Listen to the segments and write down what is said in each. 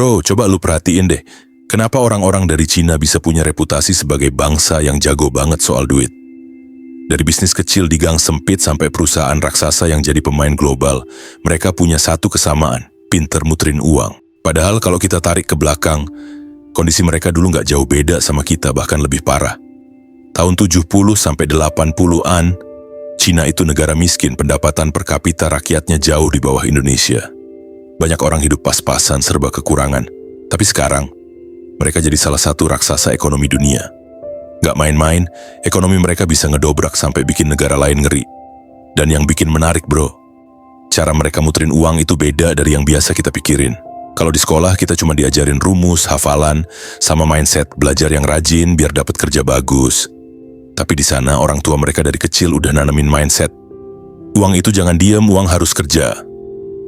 Bro, coba lu perhatiin deh. Kenapa orang-orang dari Cina bisa punya reputasi sebagai bangsa yang jago banget soal duit? Dari bisnis kecil di gang sempit sampai perusahaan raksasa yang jadi pemain global, mereka punya satu kesamaan, pinter muterin uang. Padahal kalau kita tarik ke belakang, kondisi mereka dulu nggak jauh beda sama kita, bahkan lebih parah. Tahun 70 sampai 80-an, Cina itu negara miskin, pendapatan per kapita rakyatnya jauh di bawah Indonesia. Banyak orang hidup pas-pasan, serba kekurangan. Tapi sekarang, mereka jadi salah satu raksasa ekonomi dunia. Gak main-main, ekonomi mereka bisa ngedobrak sampai bikin negara lain ngeri. Dan yang bikin menarik bro, cara mereka muterin uang itu beda dari yang biasa kita pikirin. Kalau di sekolah kita cuma diajarin rumus, hafalan, sama mindset belajar yang rajin biar dapat kerja bagus. Tapi di sana orang tua mereka dari kecil udah nanemin mindset. Uang itu jangan diem, uang harus kerja.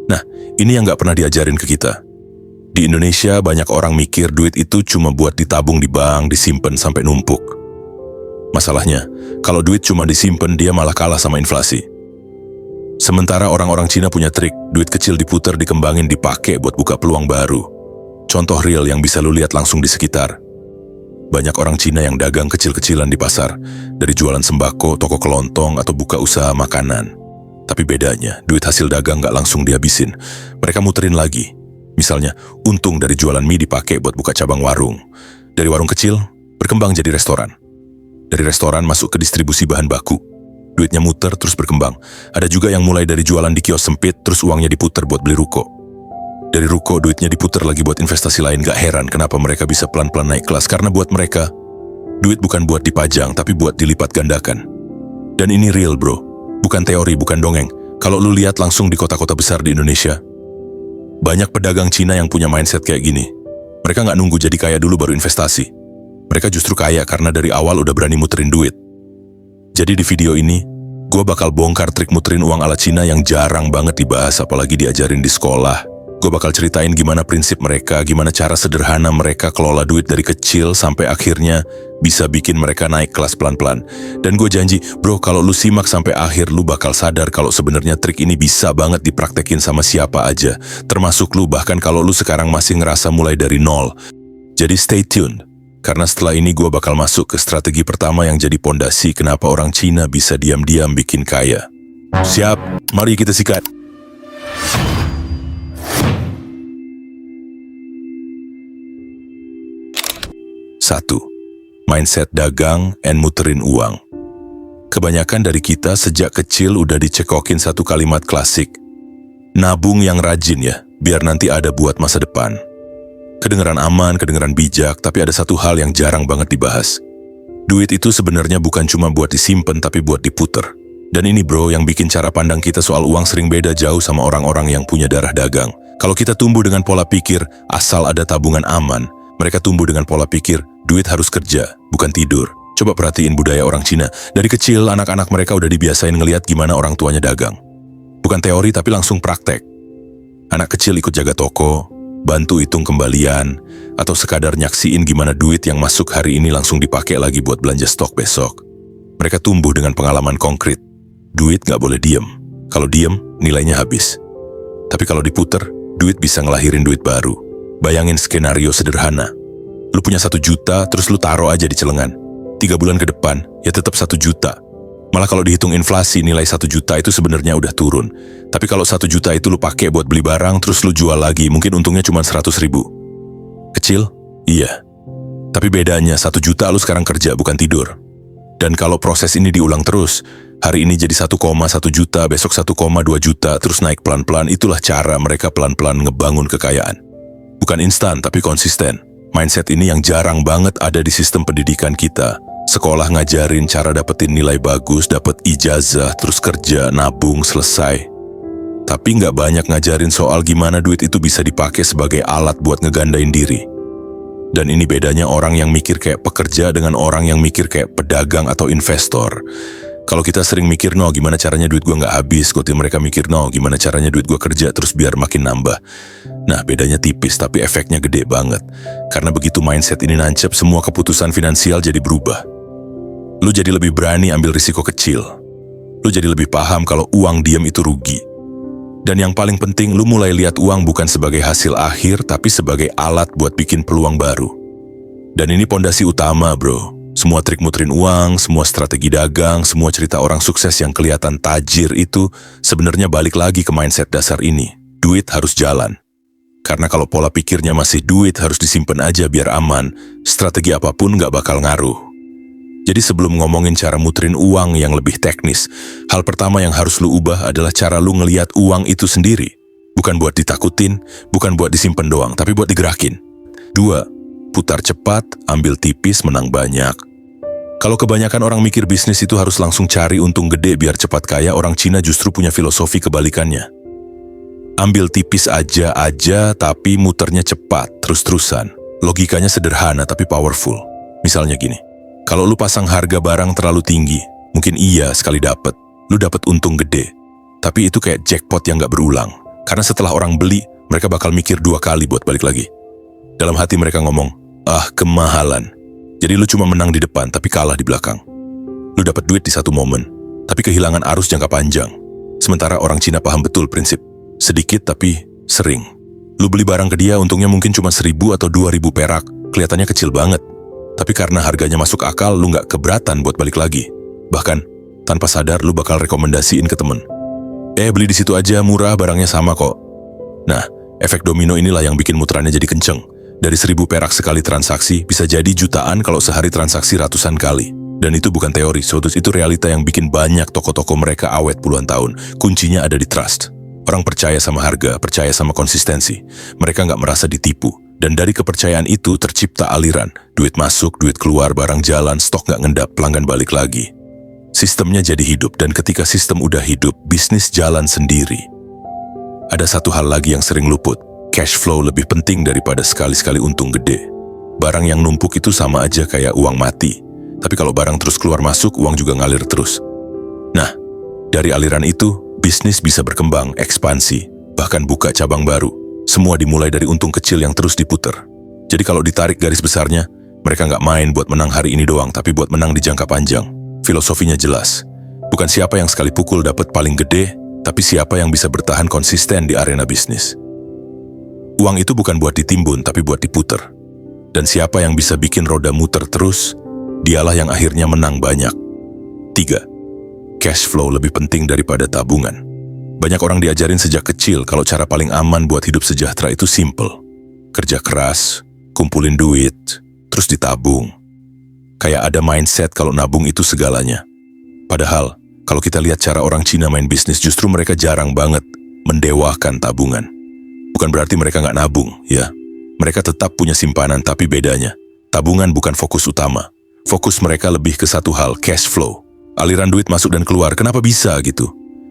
Nah, ini yang gak pernah diajarin ke kita. Di Indonesia banyak orang mikir duit itu cuma buat ditabung di bank, disimpan sampai numpuk. Masalahnya, kalau duit cuma disimpan, dia malah kalah sama inflasi. Sementara orang-orang Cina punya trik, duit kecil diputer, dikembangin, dipakai buat buka peluang baru. Contoh real yang bisa lu lihat langsung di sekitar. Banyak orang Cina yang dagang kecil-kecilan di pasar, dari jualan sembako, toko kelontong, atau buka usaha makanan. Tapi bedanya, duit hasil dagang gak langsung dihabisin. Mereka muterin lagi. Misalnya, untung dari jualan mie dipakai buat buka cabang warung. Dari warung kecil, berkembang jadi restoran. Dari restoran masuk ke distribusi bahan baku. Duitnya muter terus berkembang. Ada juga yang mulai dari jualan di kios sempit, terus uangnya diputer buat beli ruko. Dari ruko, duitnya diputer lagi buat investasi lain. Gak heran kenapa mereka bisa pelan-pelan naik kelas. Karena buat mereka, duit bukan buat dipajang, tapi buat dilipat gandakan. Dan ini real bro. Bukan teori, bukan dongeng. Kalau lu lihat langsung di kota-kota besar di Indonesia, banyak pedagang Cina yang punya mindset kayak gini. Mereka gak nunggu jadi kaya dulu baru investasi. Mereka justru kaya karena dari awal udah berani muterin duit. Jadi di video ini, gue bakal bongkar trik muterin uang ala Cina yang jarang banget dibahas apalagi diajarin di sekolah. Gue bakal ceritain gimana prinsip mereka, gimana cara sederhana mereka kelola duit dari kecil sampai akhirnya bisa bikin mereka naik kelas pelan-pelan. Dan gue janji, bro, kalau lu simak sampai akhir, lu bakal sadar kalau sebenarnya trik ini bisa banget dipraktekin sama siapa aja. Termasuk lu, bahkan kalau lu sekarang masih ngerasa mulai dari nol. Jadi stay tuned. Karena setelah ini gue bakal masuk ke strategi pertama yang jadi pondasi kenapa orang Cina bisa diam-diam bikin kaya. Siap, mari kita sikat. 1. Mindset dagang and muterin uang. Kebanyakan dari kita sejak kecil udah dicekokin satu kalimat klasik. Nabung yang rajin ya, biar nanti ada buat masa depan. Kedengeran aman, kedengeran bijak, tapi ada satu hal yang jarang banget dibahas. Duit itu sebenarnya bukan cuma buat disimpan, tapi buat diputer. Dan ini bro, yang bikin cara pandang kita soal uang sering beda jauh sama orang-orang yang punya darah dagang. Kalau kita tumbuh dengan pola pikir, asal ada tabungan aman, mereka tumbuh dengan pola pikir, duit harus kerja, bukan tidur. Coba perhatiin budaya orang Cina. Dari kecil, anak-anak mereka udah dibiasain ngelihat gimana orang tuanya dagang. Bukan teori, tapi langsung praktek. Anak kecil ikut jaga toko, bantu hitung kembalian, atau sekadar nyaksiin gimana duit yang masuk hari ini langsung dipakai lagi buat belanja stok besok. Mereka tumbuh dengan pengalaman konkret. Duit gak boleh diem. Kalau diem, nilainya habis. Tapi kalau diputer, duit bisa ngelahirin duit baru. Bayangin skenario sederhana. Lu punya 1 juta, terus lu taruh aja di celengan. 3 bulan ke depan, ya tetap 1 juta. Malah kalau dihitung inflasi, nilai 1 juta itu sebenarnya udah turun. Tapi kalau 1 juta itu lu pakai buat beli barang, terus lu jual lagi, mungkin untungnya cuma 100 ribu. Kecil? Iya. Tapi bedanya 1 juta lu sekarang kerja, bukan tidur. Dan kalau proses ini diulang terus, hari ini jadi 1,1 juta, besok 1,2 juta, terus naik pelan-pelan, itulah cara mereka pelan-pelan ngebangun kekayaan. Bukan instan, tapi konsisten. Mindset ini yang jarang banget ada di sistem pendidikan kita. Sekolah ngajarin cara dapetin nilai bagus, dapet ijazah, terus kerja, nabung, selesai. Tapi nggak banyak ngajarin soal gimana duit itu bisa dipakai sebagai alat buat ngegandain diri. Dan ini bedanya orang yang mikir kayak pekerja dengan orang yang mikir kayak pedagang atau investor. Kalau kita sering mikir, no gimana caranya duit gue nggak habis, kok mereka mikir, no gimana caranya duit gue kerja terus biar makin nambah. Nah bedanya tipis tapi efeknya gede banget. Karena begitu mindset ini nancep, semua keputusan finansial jadi berubah. Lu jadi lebih berani ambil risiko kecil. Lu jadi lebih paham kalau uang diam itu rugi. Dan yang paling penting, lu mulai lihat uang bukan sebagai hasil akhir, tapi sebagai alat buat bikin peluang baru. Dan ini pondasi utama, bro. Semua trik muterin uang, semua strategi dagang, semua cerita orang sukses yang kelihatan tajir itu sebenarnya balik lagi ke mindset dasar ini. Duit harus jalan. Karena kalau pola pikirnya masih duit harus disimpan aja biar aman, strategi apapun nggak bakal ngaruh. Jadi sebelum ngomongin cara muterin uang yang lebih teknis, hal pertama yang harus lu ubah adalah cara lu ngeliat uang itu sendiri. Bukan buat ditakutin, bukan buat disimpan doang, tapi buat digerakin. 2. Putar cepat, ambil tipis, menang banyak. Kalau kebanyakan orang mikir bisnis itu harus langsung cari untung gede biar cepat kaya, orang Cina justru punya filosofi kebalikannya. Ambil tipis aja, tapi muternya cepat, terus-terusan. Logikanya sederhana tapi powerful. Misalnya gini, kalau lu pasang harga barang terlalu tinggi, mungkin iya sekali dapet, lu dapet untung gede. Tapi itu kayak jackpot yang gak berulang. Karena setelah orang beli, mereka bakal mikir 2 kali buat balik lagi. Dalam hati mereka ngomong, kemahalan. Jadi lu cuma menang di depan, tapi kalah di belakang. Lu dapat duit di satu momen, tapi kehilangan arus jangka panjang. Sementara orang Cina paham betul prinsip, sedikit tapi sering. Lu beli barang ke dia, untungnya mungkin cuma 1.000 atau 2.000 perak, kelihatannya kecil banget. Tapi karena harganya masuk akal, lu gak keberatan buat balik lagi. Bahkan, tanpa sadar lu bakal rekomendasiin ke temen. Beli di situ aja, murah, barangnya sama kok. Nah, efek domino inilah yang bikin muterannya jadi kenceng. Dari 1.000 perak sekali transaksi, bisa jadi jutaan kalau sehari transaksi ratusan kali. Dan itu bukan teori, itu realita yang bikin banyak toko-toko mereka awet puluhan tahun. Kuncinya ada di trust. Orang percaya sama harga, percaya sama konsistensi. Mereka nggak merasa ditipu. Dan dari kepercayaan itu tercipta aliran. Duit masuk, duit keluar, barang jalan, stok nggak ngendap, pelanggan balik lagi. Sistemnya jadi hidup, dan ketika sistem udah hidup, bisnis jalan sendiri. Ada satu hal lagi yang sering luput. Cash flow lebih penting daripada sekali-sekali untung gede. Barang yang numpuk itu sama aja kayak uang mati. Tapi kalau barang terus keluar masuk, uang juga ngalir terus. Nah, dari aliran itu, bisnis bisa berkembang, ekspansi, bahkan buka cabang baru. Semua dimulai dari untung kecil yang terus diputer. Jadi kalau ditarik garis besarnya, mereka nggak main buat menang hari ini doang, tapi buat menang di jangka panjang. Filosofinya jelas. Bukan siapa yang sekali pukul dapat paling gede, tapi siapa yang bisa bertahan konsisten di arena bisnis. Uang itu bukan buat ditimbun, tapi buat diputer. Dan siapa yang bisa bikin roda muter terus, dialah yang akhirnya menang banyak. 3. Cash flow lebih penting daripada tabungan. Banyak orang diajarin sejak kecil kalau cara paling aman buat hidup sejahtera itu simple. Kerja keras, kumpulin duit, terus ditabung. Kayak ada mindset kalau nabung itu segalanya. Padahal, kalau kita lihat cara orang Cina main bisnis, justru mereka jarang banget mendewakan tabungan. Bukan berarti mereka nggak nabung, ya. Mereka tetap punya simpanan, tapi bedanya, tabungan bukan fokus utama. Fokus mereka lebih ke satu hal, cash flow. Aliran duit masuk dan keluar, kenapa bisa gitu?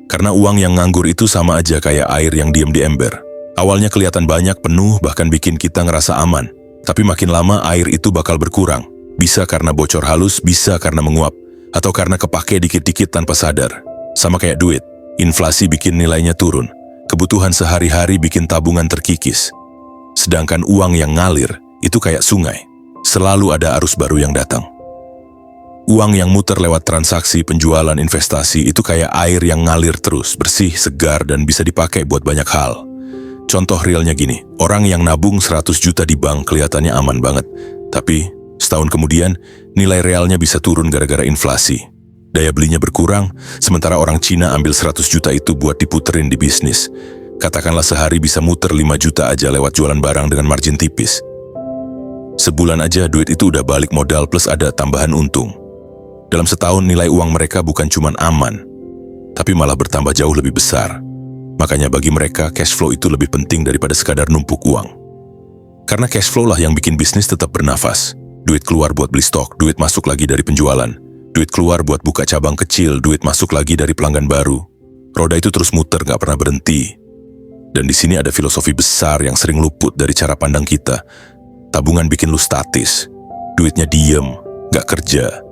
Karena uang yang nganggur itu sama aja kayak air yang diam di ember. Awalnya kelihatan banyak, penuh, bahkan bikin kita ngerasa aman. Tapi makin lama air itu bakal berkurang. Bisa karena bocor halus, bisa karena menguap. Atau karena kepake dikit-dikit tanpa sadar. Sama kayak duit, inflasi bikin nilainya turun. Kebutuhan sehari-hari bikin tabungan terkikis. Sedangkan uang yang ngalir, itu kayak sungai. Selalu ada arus baru yang datang. Uang yang muter lewat transaksi, penjualan, investasi, itu kayak air yang ngalir terus, bersih, segar, dan bisa dipakai buat banyak hal. Contoh realnya gini, orang yang nabung 100 juta di bank kelihatannya aman banget. Tapi, setahun kemudian, nilai realnya bisa turun gara-gara inflasi. Daya belinya berkurang, sementara orang Cina ambil 100 juta itu buat diputerin di bisnis. Katakanlah sehari bisa muter 5 juta aja lewat jualan barang dengan margin tipis. Sebulan aja duit itu udah balik modal plus ada tambahan untung. Dalam setahun nilai uang mereka bukan cuma aman, tapi malah bertambah jauh lebih besar. Makanya bagi mereka cash flow itu lebih penting daripada sekadar numpuk uang. Karena cash flow lah yang bikin bisnis tetap bernafas. Duit keluar buat beli stok, duit masuk lagi dari penjualan. Duit keluar buat buka cabang kecil, duit masuk lagi dari pelanggan baru. Roda itu terus muter, gak pernah berhenti. Dan di sini ada filosofi besar yang sering luput dari cara pandang kita. Tabungan bikin lu statis. Duitnya diem, gak kerja.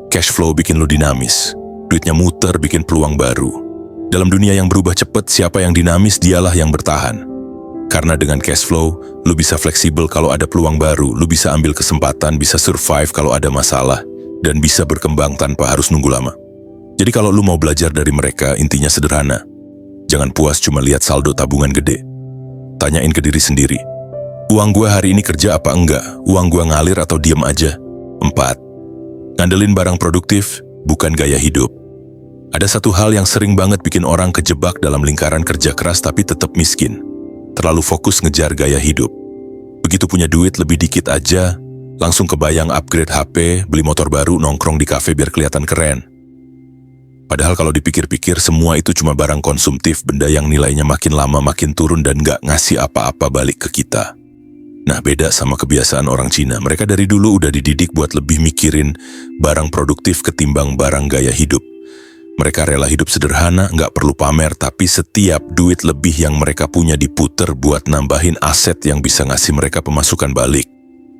Cash flow bikin lu dinamis. Duitnya muter bikin peluang baru. Dalam dunia yang berubah cepat, siapa yang dinamis dialah yang bertahan. Karena dengan cash flow, lu bisa fleksibel kalau ada peluang baru, lu bisa ambil kesempatan, bisa survive kalau ada masalah, dan bisa berkembang tanpa harus nunggu lama. Jadi kalau lu mau belajar dari mereka, intinya sederhana. Jangan puas cuma lihat saldo tabungan gede. Tanyain ke diri sendiri, uang gue hari ini kerja apa enggak? Uang gue ngalir atau diem aja? 4. Ngandelin barang produktif, bukan gaya hidup. Ada satu hal yang sering banget bikin orang kejebak dalam lingkaran kerja keras tapi tetap miskin. Terlalu fokus ngejar gaya hidup. Begitu punya duit lebih dikit aja, langsung kebayang upgrade HP, beli motor baru, nongkrong di kafe biar kelihatan keren. Padahal kalau dipikir-pikir semua itu cuma barang konsumtif, benda yang nilainya makin lama makin turun dan gak ngasih apa-apa balik ke kita. Nah, beda sama kebiasaan orang Cina. Mereka dari dulu udah dididik buat lebih mikirin barang produktif ketimbang barang gaya hidup. Mereka rela hidup sederhana, gak perlu pamer, tapi setiap duit lebih yang mereka punya diputer buat nambahin aset yang bisa ngasih mereka pemasukan balik.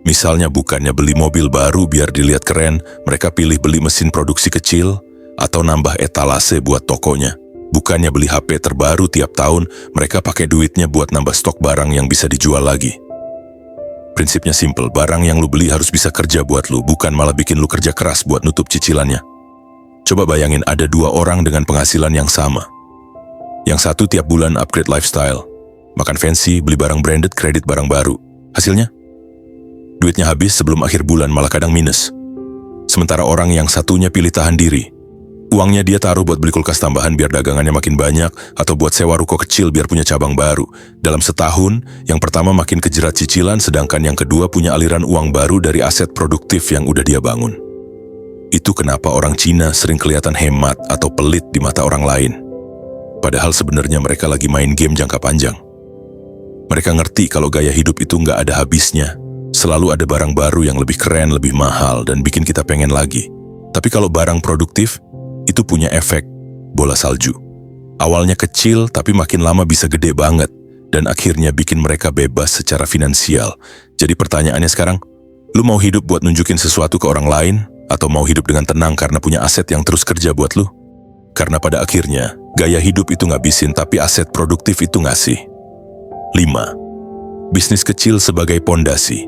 Misalnya bukannya beli mobil baru biar dilihat keren, mereka pilih beli mesin produksi kecil, atau nambah etalase buat tokonya. Bukannya beli HP terbaru tiap tahun, mereka pakai duitnya buat nambah stok barang yang bisa dijual lagi. Prinsipnya simple, barang yang lu beli harus bisa kerja buat lu, bukan malah bikin lu kerja keras buat nutup cicilannya. Coba bayangin ada 2 orang dengan penghasilan yang sama. Yang satu tiap bulan upgrade lifestyle, makan fancy, beli barang branded, kredit barang baru. Hasilnya? Duitnya habis sebelum akhir bulan, malah kadang minus. Sementara orang yang satunya pilih tahan diri. Uangnya dia taruh buat beli kulkas tambahan biar dagangannya makin banyak, atau buat sewa ruko kecil biar punya cabang baru. Dalam setahun, yang pertama makin kejerat cicilan, sedangkan yang kedua punya aliran uang baru dari aset produktif yang udah dia bangun. Itu kenapa orang Cina sering kelihatan hemat atau pelit di mata orang lain. Padahal sebenarnya mereka lagi main game jangka panjang. Mereka ngerti kalau gaya hidup itu nggak ada habisnya. Selalu ada barang baru yang lebih keren, lebih mahal, dan bikin kita pengen lagi. Tapi kalau barang produktif, itu punya efek bola salju. Awalnya kecil, tapi makin lama bisa gede banget, dan akhirnya bikin mereka bebas secara finansial. Jadi pertanyaannya sekarang, lu mau hidup buat nunjukin sesuatu ke orang lain, atau mau hidup dengan tenang karena punya aset yang terus kerja buat lu? Karena pada akhirnya, gaya hidup itu ngabisin, tapi aset produktif itu ngasih. 5. Bisnis kecil sebagai pondasi.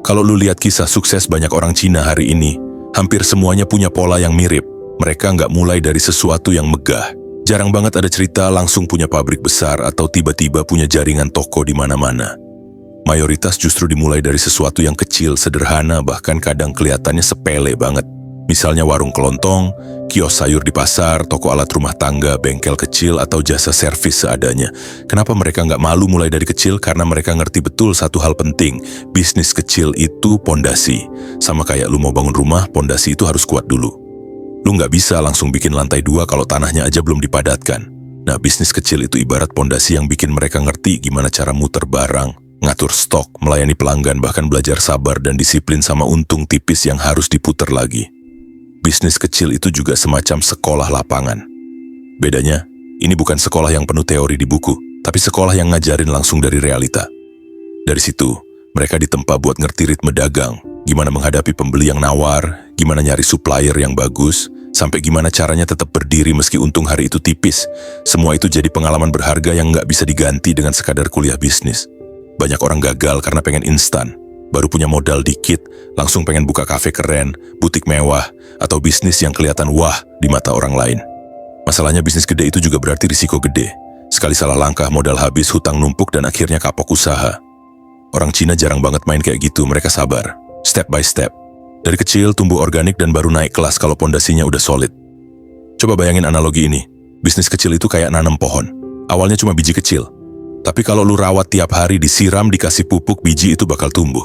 Kalau lu lihat kisah sukses banyak orang Cina hari ini, hampir semuanya punya pola yang mirip. Mereka nggak mulai dari sesuatu yang megah. Jarang banget ada cerita langsung punya pabrik besar atau tiba-tiba punya jaringan toko di mana-mana. Mayoritas justru dimulai dari sesuatu yang kecil, sederhana, bahkan kadang kelihatannya sepele banget. Misalnya warung kelontong, kios sayur di pasar, toko alat rumah tangga, bengkel kecil, atau jasa servis seadanya. Kenapa mereka nggak malu mulai dari kecil? Karena mereka ngerti betul satu hal penting. Bisnis kecil itu pondasi. Sama kayak lu mau bangun rumah, pondasi itu harus kuat dulu. Lu nggak bisa langsung bikin lantai 2 kalau tanahnya aja belum dipadatkan. Nah, bisnis kecil itu ibarat pondasi yang bikin mereka ngerti gimana cara muter barang, ngatur stok, melayani pelanggan, bahkan belajar sabar dan disiplin sama untung tipis yang harus diputer lagi. Bisnis kecil itu juga semacam sekolah lapangan. Bedanya, ini bukan sekolah yang penuh teori di buku, tapi sekolah yang ngajarin langsung dari realita. Dari situ, mereka ditempa buat ngerti ritme dagang, gimana menghadapi pembeli yang nawar, gimana nyari supplier yang bagus, sampai gimana caranya tetap berdiri meski untung hari itu tipis. Semua itu jadi pengalaman berharga yang nggak bisa diganti dengan sekadar kuliah bisnis. Banyak orang gagal karena pengen instan. Baru punya modal dikit, langsung pengen buka kafe keren, butik mewah, atau bisnis yang kelihatan wah di mata orang lain. Masalahnya bisnis gede itu juga berarti risiko gede. Sekali salah langkah, modal habis, hutang numpuk, dan akhirnya kapok usaha. Orang Cina jarang banget main kayak gitu, mereka sabar. Step by step. Dari kecil tumbuh organik dan baru naik kelas kalau pondasinya udah solid. Coba bayangin analogi ini. Bisnis kecil itu kayak nanam pohon. Awalnya cuma biji kecil. Tapi kalau lu rawat tiap hari, disiram, dikasih pupuk, biji itu bakal tumbuh.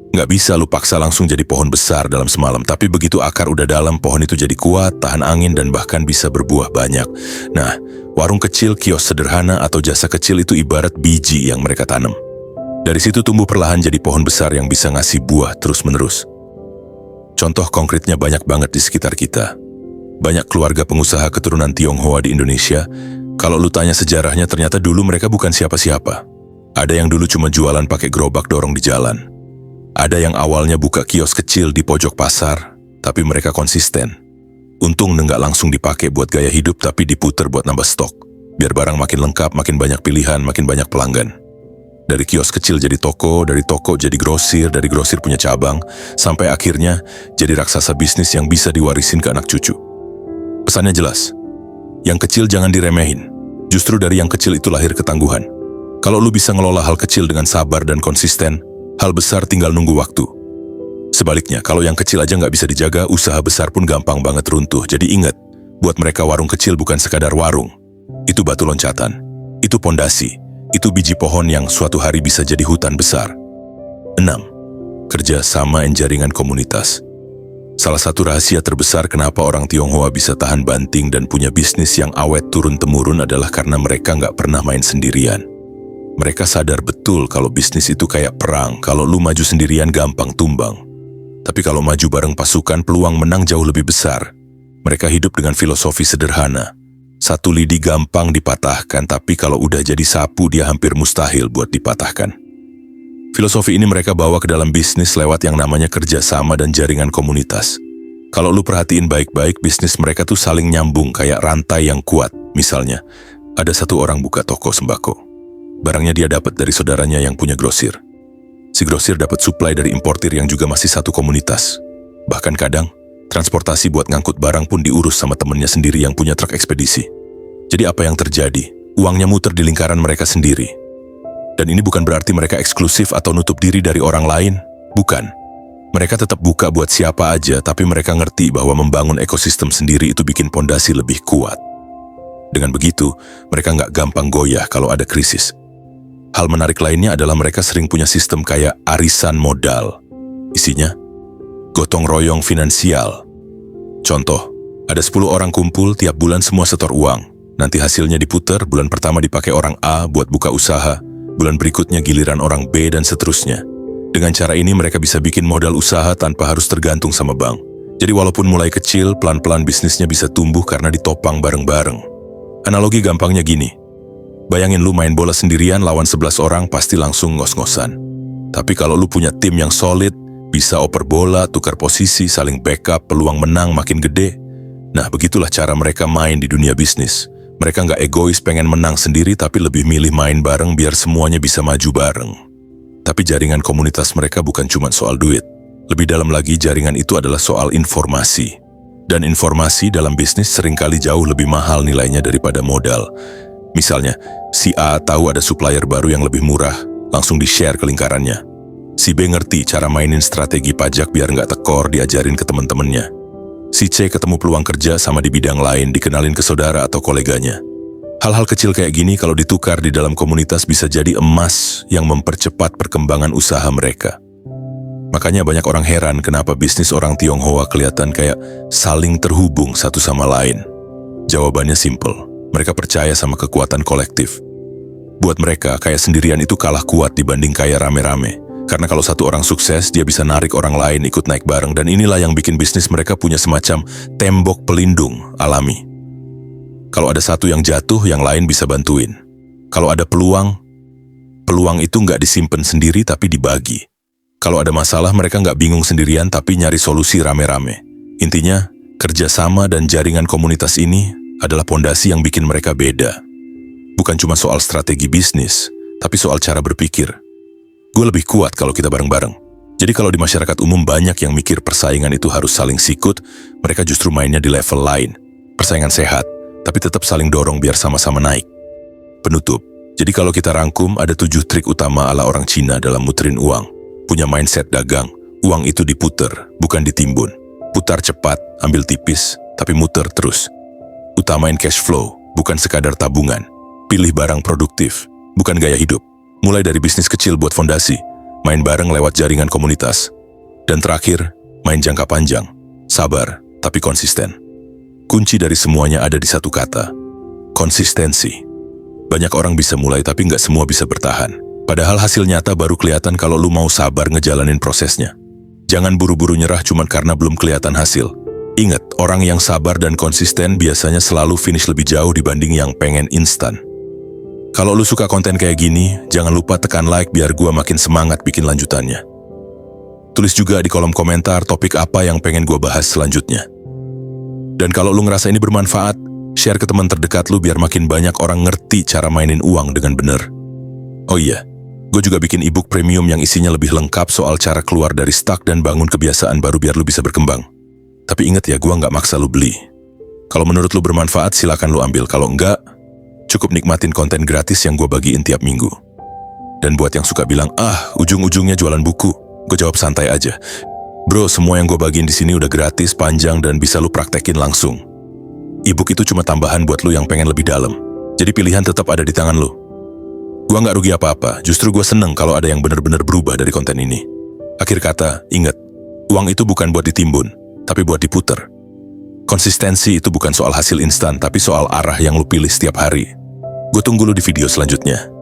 Nggak bisa lu paksa langsung jadi pohon besar dalam semalam. Tapi begitu akar udah dalam, pohon itu jadi kuat, tahan angin, dan bahkan bisa berbuah banyak. Nah, warung kecil, kios sederhana, atau jasa kecil itu ibarat biji yang mereka tanam. Dari situ tumbuh perlahan jadi pohon besar yang bisa ngasih buah terus-menerus. Contoh konkretnya banyak banget di sekitar kita. Banyak keluarga pengusaha keturunan Tionghoa di Indonesia. Kalau lu tanya sejarahnya, ternyata dulu mereka bukan siapa-siapa. Ada yang dulu cuma jualan pakai gerobak dorong di jalan. Ada yang awalnya buka kios kecil di pojok pasar, tapi mereka konsisten. Untung nggak langsung dipakai buat gaya hidup, tapi diputer buat nambah stok. Biar barang makin lengkap, makin banyak pilihan, makin banyak pelanggan. Dari kios kecil jadi toko, dari toko jadi grosir, dari grosir punya cabang, sampai akhirnya jadi raksasa bisnis yang bisa diwarisin ke anak cucu. Pesannya jelas, yang kecil jangan diremehin. Justru dari yang kecil itu lahir ketangguhan. Kalau lu bisa ngelola hal kecil dengan sabar dan konsisten, hal besar tinggal nunggu waktu. Sebaliknya, kalau yang kecil aja nggak bisa dijaga, usaha besar pun gampang banget runtuh. Jadi ingat, buat mereka warung kecil bukan sekadar warung. Itu batu loncatan, itu pondasi, itu biji pohon yang suatu hari bisa jadi hutan besar. 6. Kerja sama dan jaringan komunitas. Salah satu rahasia terbesar kenapa orang Tionghoa bisa tahan banting dan punya bisnis yang awet turun-temurun adalah karena mereka nggak pernah main sendirian. Mereka sadar betul kalau bisnis itu kayak perang, kalau lu maju sendirian gampang tumbang. Tapi kalau maju bareng pasukan, peluang menang jauh lebih besar. Mereka hidup dengan filosofi sederhana. Satu lidi gampang dipatahkan, tapi kalau udah jadi sapu dia hampir mustahil buat dipatahkan. Filosofi ini mereka bawa ke dalam bisnis lewat yang namanya kerjasama dan jaringan komunitas. Kalau lu perhatiin baik-baik, bisnis mereka tuh saling nyambung kayak rantai yang kuat. Misalnya, ada satu orang buka toko sembako. Barangnya dia dapat dari saudaranya yang punya grosir. Si grosir dapat suplai dari importir yang juga masih satu komunitas. Bahkan kadang, transportasi buat ngangkut barang pun diurus sama temennya sendiri yang punya truk ekspedisi. Jadi apa yang terjadi? Uangnya muter di lingkaran mereka sendiri. Dan ini bukan berarti mereka eksklusif atau nutup diri dari orang lain. Bukan. Mereka tetap buka buat siapa aja, tapi mereka ngerti bahwa membangun ekosistem sendiri itu bikin pondasi lebih kuat. Dengan begitu, mereka nggak gampang goyah kalau ada krisis. Hal menarik lainnya adalah mereka sering punya sistem kayak arisan modal. Isinya, gotong royong finansial. Contoh, ada 10 orang kumpul, tiap bulan semua setor uang. Nanti hasilnya diputer, bulan pertama dipakai orang A buat buka usaha, bulan berikutnya giliran orang B dan seterusnya. Dengan cara ini mereka bisa bikin modal usaha tanpa harus tergantung sama bank. Jadi walaupun mulai kecil, pelan-pelan bisnisnya bisa tumbuh karena ditopang bareng-bareng. Analogi gampangnya gini. Bayangin lu main bola sendirian lawan 11 orang pasti langsung ngos-ngosan. Tapi kalau lu punya tim yang solid, bisa oper bola, tukar posisi, saling backup, peluang menang makin gede. Nah, begitulah cara mereka main di dunia bisnis. Mereka nggak egois pengen menang sendiri, tapi lebih milih main bareng biar semuanya bisa maju bareng. Tapi jaringan komunitas mereka bukan cuma soal duit. Lebih dalam lagi, jaringan itu adalah soal informasi. Dan informasi dalam bisnis seringkali jauh lebih mahal nilainya daripada modal. Misalnya, si A tahu ada supplier baru yang lebih murah, langsung di-share ke lingkarannya. Si B ngerti cara mainin strategi pajak biar nggak tekor, diajarin ke teman-temannya. Si C ketemu peluang kerja sama di bidang lain, dikenalin ke saudara atau koleganya. Hal-hal kecil kayak gini kalau ditukar di dalam komunitas bisa jadi emas yang mempercepat perkembangan usaha mereka. Makanya banyak orang heran kenapa bisnis orang Tionghoa kelihatan kayak saling terhubung satu sama lain. Jawabannya simple, mereka percaya sama kekuatan kolektif. Buat mereka, kaya sendirian itu kalah kuat dibanding kaya rame-rame. Karena kalau satu orang sukses, dia bisa narik orang lain ikut naik bareng. Dan inilah yang bikin bisnis mereka punya semacam tembok pelindung alami. Kalau ada satu yang jatuh, yang lain bisa bantuin. Kalau ada peluang itu nggak disimpan sendiri tapi dibagi. Kalau ada masalah, mereka nggak bingung sendirian tapi nyari solusi rame-rame. Intinya, kerjasama dan jaringan komunitas ini adalah pondasi yang bikin mereka beda. Bukan cuma soal strategi bisnis, tapi soal cara berpikir. Gue lebih kuat kalau kita bareng-bareng. Jadi kalau di masyarakat umum banyak yang mikir persaingan itu harus saling sikut, mereka justru mainnya di level lain. Persaingan sehat, tapi tetap saling dorong biar sama-sama naik. Penutup, jadi kalau kita rangkum ada 7 trik utama ala orang Cina dalam muterin uang. Punya mindset dagang, uang itu diputer, bukan ditimbun. Putar cepat, ambil tipis, tapi muter terus. Utamain cash flow, bukan sekadar tabungan. Pilih barang produktif, bukan gaya hidup. Mulai dari bisnis kecil buat fondasi, main bareng lewat jaringan komunitas. Dan terakhir, main jangka panjang, sabar, tapi konsisten. Kunci dari semuanya ada di satu kata, konsistensi. Banyak orang bisa mulai tapi nggak semua bisa bertahan. Padahal hasil nyata baru kelihatan kalau lu mau sabar ngejalanin prosesnya. Jangan buru-buru nyerah cuma karena belum kelihatan hasil. Ingat, orang yang sabar dan konsisten biasanya selalu finish lebih jauh dibanding yang pengen instan. Kalau lu suka konten kayak gini, jangan lupa tekan like biar gua makin semangat bikin lanjutannya. Tulis juga di kolom komentar topik apa yang pengen gua bahas selanjutnya. Dan kalau lu ngerasa ini bermanfaat, share ke teman terdekat lu biar makin banyak orang ngerti cara mainin uang dengan bener. Oh iya, gue juga bikin ebook premium yang isinya lebih lengkap soal cara keluar dari stuck dan bangun kebiasaan baru biar lu bisa berkembang. Tapi ingat ya, gua nggak maksa lu beli. Kalau menurut lu bermanfaat, silakan lu ambil. Kalau enggak, Cukup nikmatin konten gratis yang gue bagiin tiap minggu. Dan buat yang suka bilang, ujung-ujungnya jualan buku, gue jawab santai aja. Bro, semua yang gue bagiin di sini udah gratis, panjang, dan bisa lu praktekin langsung. E-book itu cuma tambahan buat lu yang pengen lebih dalam. Jadi pilihan tetap ada di tangan lu. Gue nggak rugi apa-apa, justru gue seneng kalau ada yang bener-bener berubah dari konten ini. Akhir kata, ingat, uang itu bukan buat ditimbun, tapi buat diputer. Konsistensi itu bukan soal hasil instan, tapi soal arah yang lu pilih setiap hari. Gue tunggu lu di video selanjutnya.